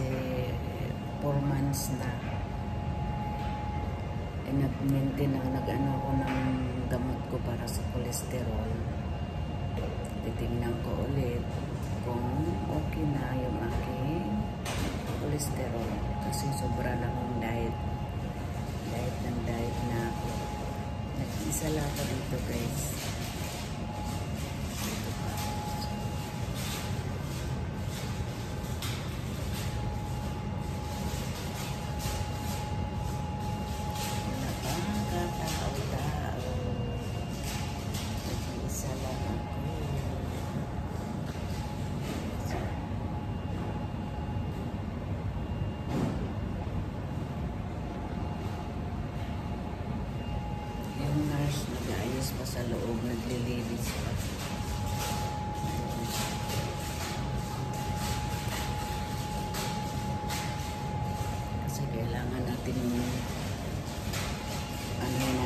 kasi 4 months na. Nag-maintain nag-ano ako ng gamot ko para sa cholesterol. Titingnan ko ulit kung okay na yung aking cholesterol kasi sobra lang yung diet na ako. Nag-isa lang ako dito, guys. Nag-aayos pa sa loob, naglilinis pa. Kasi kailangan natin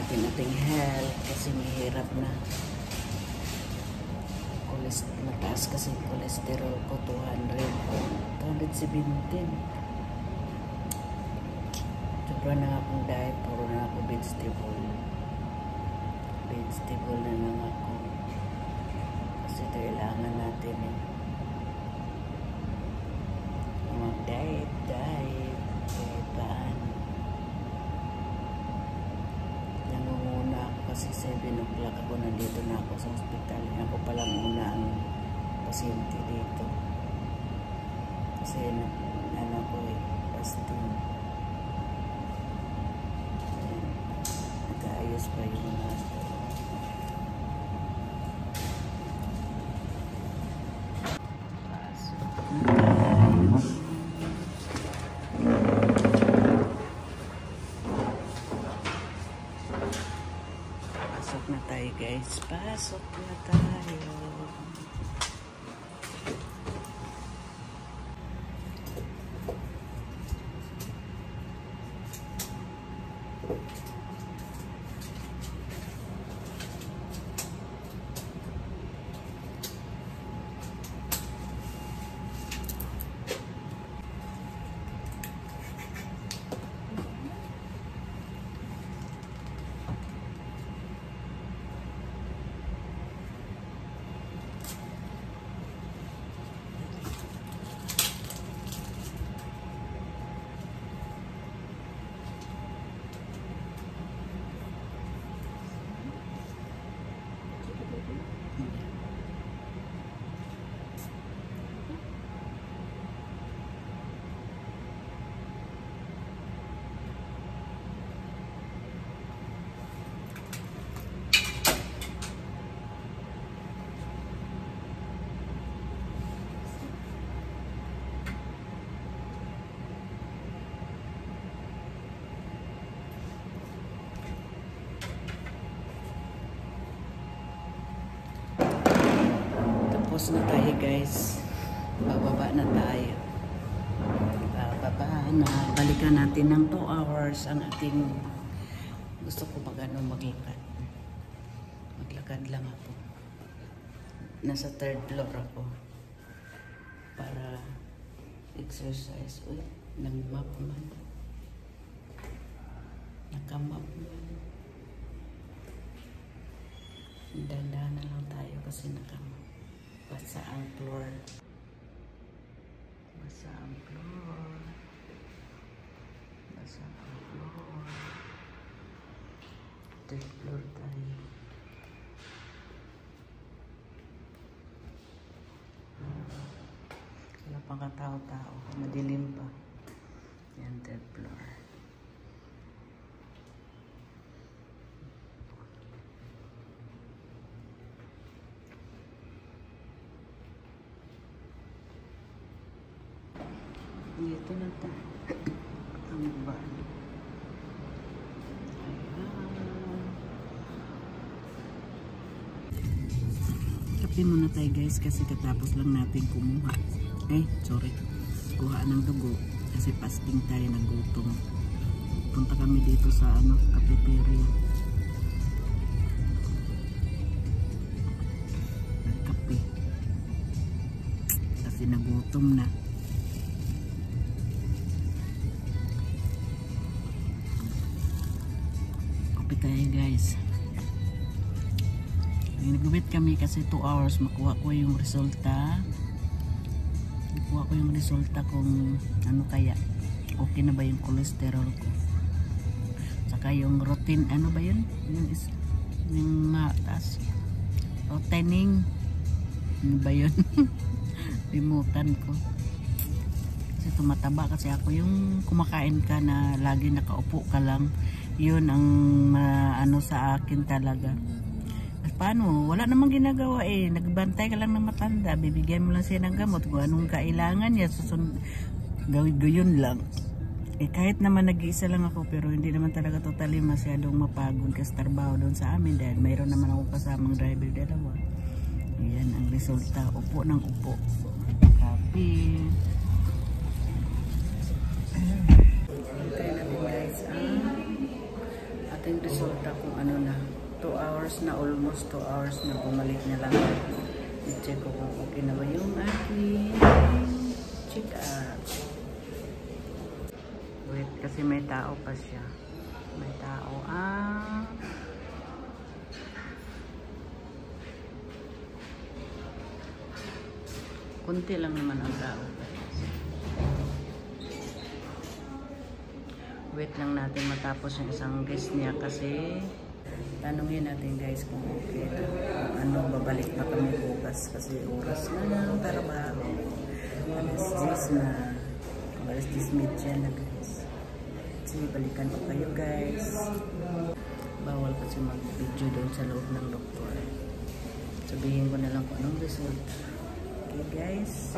ating health kasi mahirap na. Mataas kasi cholesterol ko, 217. Sobra na akong diet, puro na ako vegetable na lang ako kasi kailangan natin mag-diet kahit paano. Nangunguna ako kasi 7 o'clock ako, nandito na ako sa hospital. Ako palang una ang pasyente dito kasi ano ko fasting. Nag-aayos pa yung pasok na tayo, guys. Pasok na tayo. Tapos na tayo, guys. Bababa na tayo. Bababa na. Balikan natin ng 2 hours ang ating gusto ko maglakad. Maglakad lang ako. Nasa 3rd floor ako. Para exercise. Uy, nag-map man. Naka-map man. Dandahan na lang tayo kasi naka-map. Basa ang floor. Basa ang floor. Basa ang floor. 3rd floor tayo. Wala pang katao-tao. Madilim pa. Yan, 3rd floor. Dito na tayo. Ang ba? Kape muna tayo, guys, kasi katapos lang natin kumuha. Kuha ng dugo. Kasi fasting tayo, nagutom. Punta kami dito sa cafeteria. Kape. Kasi nagutom na. tayo guys. Nagubit kami kasi 2 hours makuha ko yung resulta. Makuha ko yung resulta kung ano kaya okay na ba yung cholesterol ko. Saka yung routine, ano ba yun? Yung mataas. Routening. Ano ba yun? Limutan ko. Kasi tumataba kasi ako yung kumakain ka na lagi nakaupo ka lang. Yun ang ano sa akin talaga. At paano? Wala namang ginagawa eh. Nagbantay ka lang ng matanda. Bibigyan mo lang siya ng gamot. Kung anong kailangan niya, gawin lang. Eh kahit naman nag-iisa lang ako pero hindi naman talaga totally masyadong mapagod kasi trabaho doon sa amin dahil mayroon naman ako kasamang driver dalawa. Yan ang resulta. Upo ng upo. Happy. Hintay natin guys ang ating resulta kung ano na. 2 hours na, almost 2 hours na, bumalik na lang. I-check ko kung okay na ba yung aking check up. Wait, kasi may tao pa siya. May tao. Kunti lang naman ang tao. Wait lang natin matapos yung isang guest niya kasi tanungin natin guys kung okay na. Ano, babalik pa kami bukas kasi oras na ng trabaho. Alas 10 na. Alas 10 media na guys. Sige, balikan ko kayo guys. Bawal kasi mag-video doon sa loob ng doktor. Sabihin ko na lang kung anong result. Okay guys.